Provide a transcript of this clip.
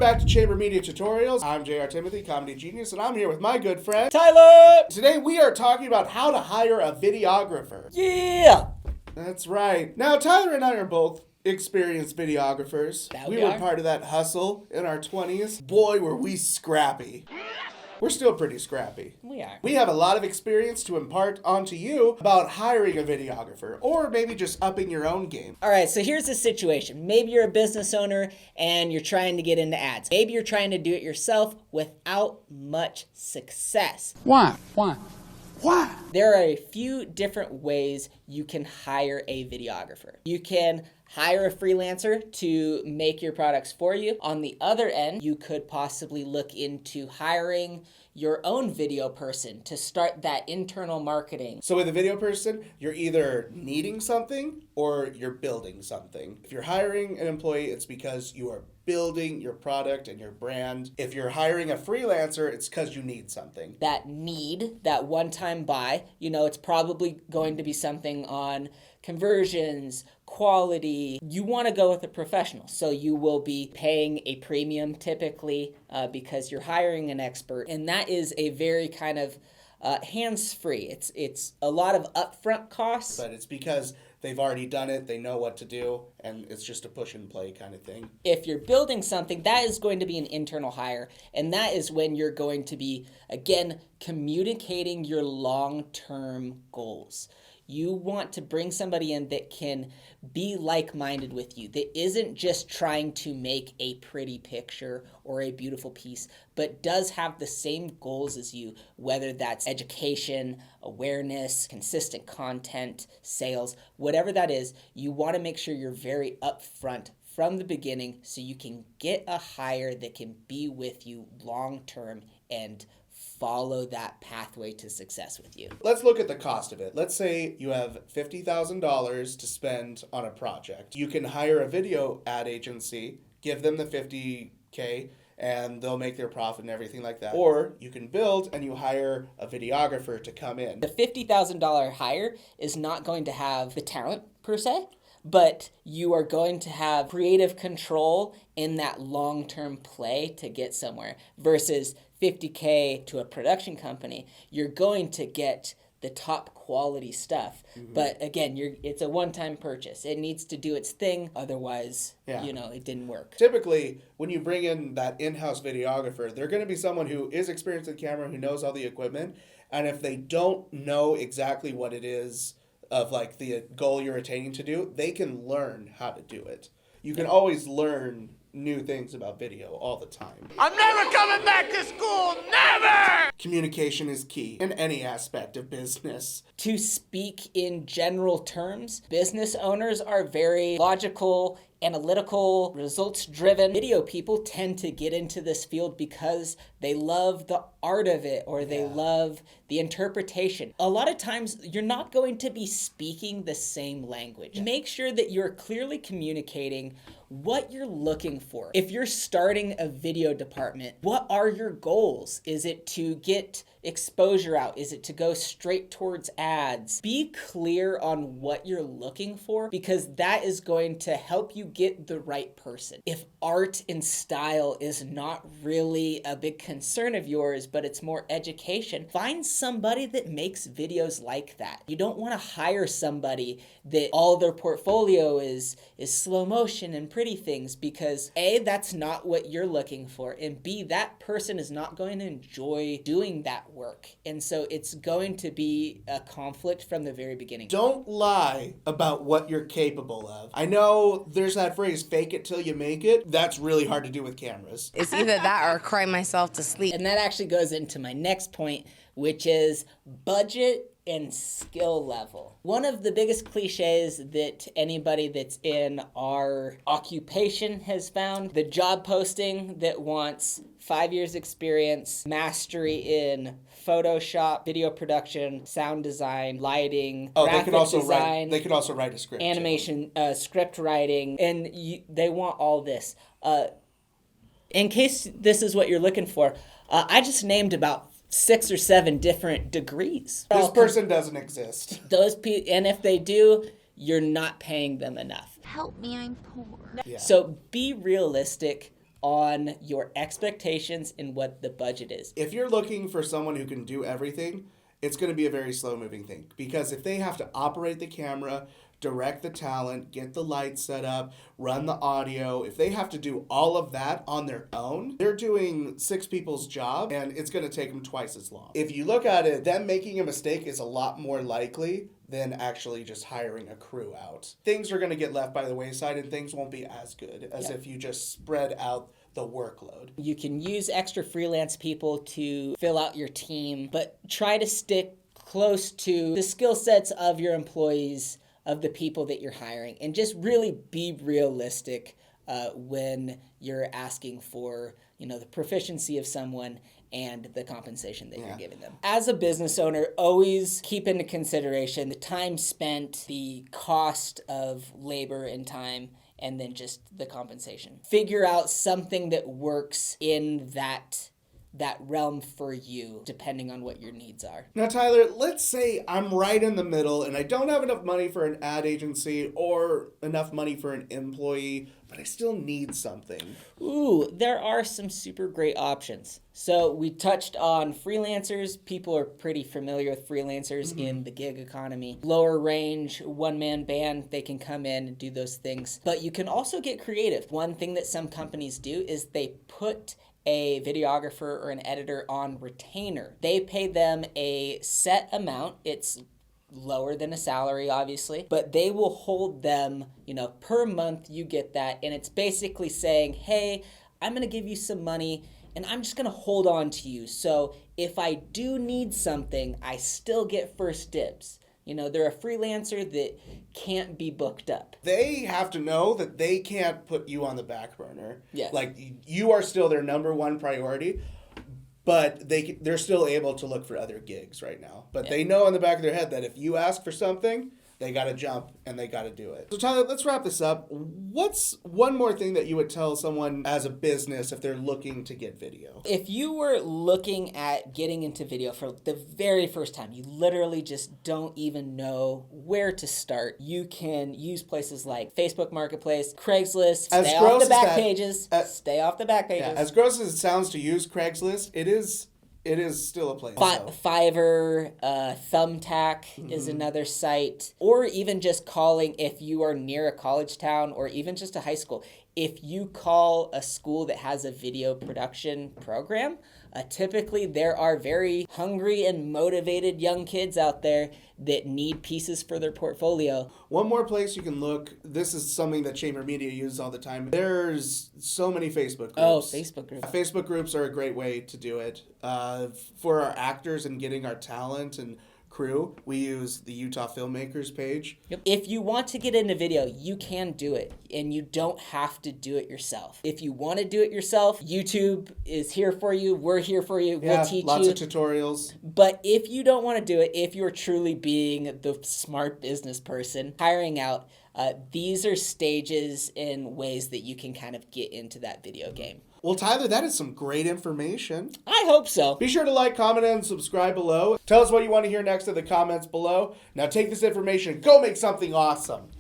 back to Chamber.Media Tutorials. I'm JR Timothy, comedy genius, and I'm here with my good friend Tyler! Today we are talking about how to hire a videographer. Yeah! That's right. Now, Tyler and I are both experienced videographers. We were part of that hustle in our 20s. Boy, were we scrappy. We're still pretty scrappy. We are. We have a lot of experience to impart onto you about hiring a videographer, or maybe just upping your own game. All right, so here's the situation. Maybe you're a business owner and you're trying to get into ads. Maybe you're trying to do it yourself without much success. Why? There are a few different ways you can hire a videographer. You can hire a freelancer to make your products for you. On the other end, you could possibly look into hiring your own video person to start that internal marketing. So with a video person, you're either needing something or you're building something. If you're hiring an employee, it's because you are building your product and your brand. If you're hiring a freelancer, it's because you need something. That need, that one-time buy, it's probably going to be something on conversions, quality. You want to go with a professional, so you will be paying a premium typically because you're hiring an expert, and that is a very kind of hands-free. It's a lot of upfront costs. But it's because they've already done it, they know what to do, and it's just a push and play kind of thing. If you're building something, that is going to be an internal hire, and that is when you're going to be, again, communicating your long-term goals. You want to bring somebody in that can be like-minded with you, that isn't just trying to make a pretty picture or a beautiful piece, but does have the same goals as you, whether that's education, awareness, consistent content, sales, whatever that is. You want to make sure you're very upfront from the beginning so you can get a hire that can be with you long-term and follow that pathway to success with you. Let's look at the cost of it. Let's say you have $50,000 to spend on a project. You can hire a video ad agency, give them the $50K, and they'll make their profit and everything like that. Or you can build and you hire a videographer to come in. The $50,000 hire is not going to have the talent per se, but you are going to have creative control in that long-term play to get somewhere versus $50K to a production company. You're going to get the top quality stuff. Mm-hmm. But again, it's a one-time purchase. It needs to do its thing. Otherwise, it didn't work. Typically, when you bring in that in-house videographer, they're going to be someone who is experienced with the camera, who knows all the equipment. And if they don't know exactly what it is of like the goal you're attaining to do, they can learn how to do it. You can always learn new things about video all the time. I'm never coming back to school, never! Communication is key in any aspect of business. To speak in general terms, business owners are very logical, analytical, results-driven. Video people tend to get into this field because they love the art of it or they love the interpretation. A lot of times, you're not going to be speaking the same language. Make sure that you're clearly communicating what you're looking for. If you're starting a video department, what are your goals? Is it to get exposure out? Is it to go straight towards ads? Be clear on what you're looking for because that is going to help you get the right person. If art and style is not really a big concern of yours, but it's more education, find somebody that makes videos like that. You don't want to hire somebody that all their portfolio is slow motion and pretty things because A, that's not what you're looking for, and B, that person is not going to enjoy doing that work. And so it's going to be a conflict from the very beginning. Don't lie about what you're capable of. I know there's that phrase, fake it till you make it. That's really hard to do with cameras. It's either that or cry myself to sleep. And that actually goes into my next point, which is budget and skill level. One of the biggest cliches that anybody that's in our occupation has found, the job posting that wants 5 years experience, mastery in Photoshop, video production, sound design, lighting, graphic design. They could also write a script. Animation, script writing, and they want all this. In case this is what you're looking for, I just named about 6 or 7 different degrees. This person doesn't exist. And if they do, you're not paying them enough. Help me, I'm poor. Yeah. So be realistic on your expectations and what the budget is. If you're looking for someone who can do everything, it's going to be a very slow moving thing, because if they have to operate the camera, direct the talent, get the lights set up, run the audio, if they have to do all of that on their own, they're doing 6 people's job, and it's going to take them twice as long. If you look at it, them making a mistake is a lot more likely than actually just hiring a crew out. Things are going to get left by the wayside, and things won't be as good as if you just spread out the workload. You can use extra freelance people to fill out your team, but try to stick close to the skill sets of your employees, of the people that you're hiring, and just really be realistic when you're asking for, the proficiency of someone and the compensation that you're giving them. As a business owner, always keep into consideration the time spent, the cost of labor and time, and then just the compensation. Figure out something that works in that realm for you, depending on what your needs are. Now, Tyler, let's say I'm right in the middle and I don't have enough money for an ad agency or enough money for an employee, but I still need something. Ooh, there are some super great options. So we touched on freelancers. People are pretty familiar with freelancers in the gig economy. Lower range, one-man band, they can come in and do those things. But you can also get creative. One thing that some companies do is they put a videographer or an editor on retainer. They pay them a set amount. It's lower than a salary, obviously, but they will hold them, per month you get that. And it's basically saying, hey, I'm going to give you some money and I'm just going to hold on to you. So if I do need something, I still get first dibs. They're a freelancer that can't be booked up. They have to know that they can't put you on the back burner. Yes. Like, you are still their number one priority, but they're still able to look for other gigs right now. But they know in the back of their head that if you ask for something, they got to jump and they got to do it. So Tyler, let's wrap this up. What's one more thing that you would tell someone as a business if they're looking to get video? If you were looking at getting into video for the very first time, you literally just don't even know where to start, you can use places like Facebook Marketplace, Craigslist, stay off the back pages. Stay off the back pages. Yeah, as gross as it sounds to use Craigslist, it is still a place. Fiverr, Thumbtack is another site, or even just calling if you are near a college town or even just a high school. If you call a school that has a video production program, typically there are very hungry and motivated young kids out there that need pieces for their portfolio. One more place you can look, this is something that Chamber.Media uses all the time. There's so many Facebook groups. Oh, Facebook groups. Facebook groups are a great way to do it. For our actors and getting our talent and crew, we use the Utah Filmmakers page. Yep. If you want to get into video, you can do it, and you don't have to do it yourself. If you want to do it yourself, YouTube is here for you. We're here for you. We'll teach lots you. Of tutorials. But if you don't want to do it, if you're truly being the smart business person, hiring out, these are stages and ways that you can kind of get into that video game. Well, Tyler, that is some great information. I hope so. Be sure to like, comment, and subscribe below. Tell us what you want to hear next in the comments below. Now take this information, go make something awesome.